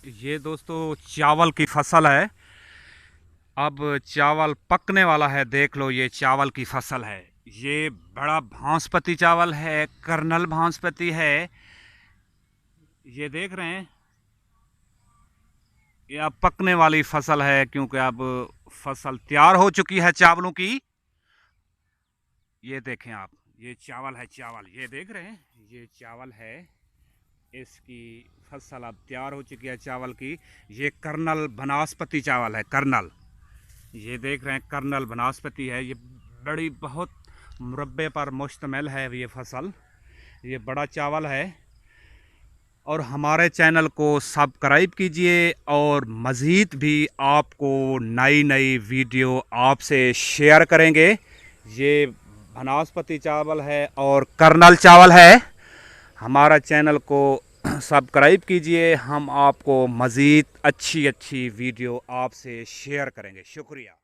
ये दोस्तों चावल की फसल है। अब चावल पकने वाला है। देख लो, ये चावल की फसल है। ये बड़ा भांसपति चावल है, कर्नल भांसपति है। ये देख रहे हैं, ये अब पकने वाली फसल है, क्योंकि अब फसल तैयार हो चुकी है चावलों की। ये देखें आप, ये चावल है। चावल ये देख रहे हैं, ये चावल है। इसकी फसल अब तैयार हो चुकी है चावल की। ये कर्नल बनास्पति चावल है, कर्नल। ये देख रहे हैं, कर्नल बनास्पति है। ये बड़ी बहुत मुरब्बे पर मुश्तमिल है ये फसल। ये बड़ा चावल है। और हमारे चैनल को सब्सक्राइब कीजिए, और मज़ीद भी आपको नई नई वीडियो आपसे शेयर करेंगे। ये बनास्पति चावल है और कर्नल चावल है। हमारा चैनल को सब्सक्राइब कीजिए, हम आपको मज़ीद अच्छी अच्छी वीडियो आपसे शेयर करेंगे। शुक्रिया।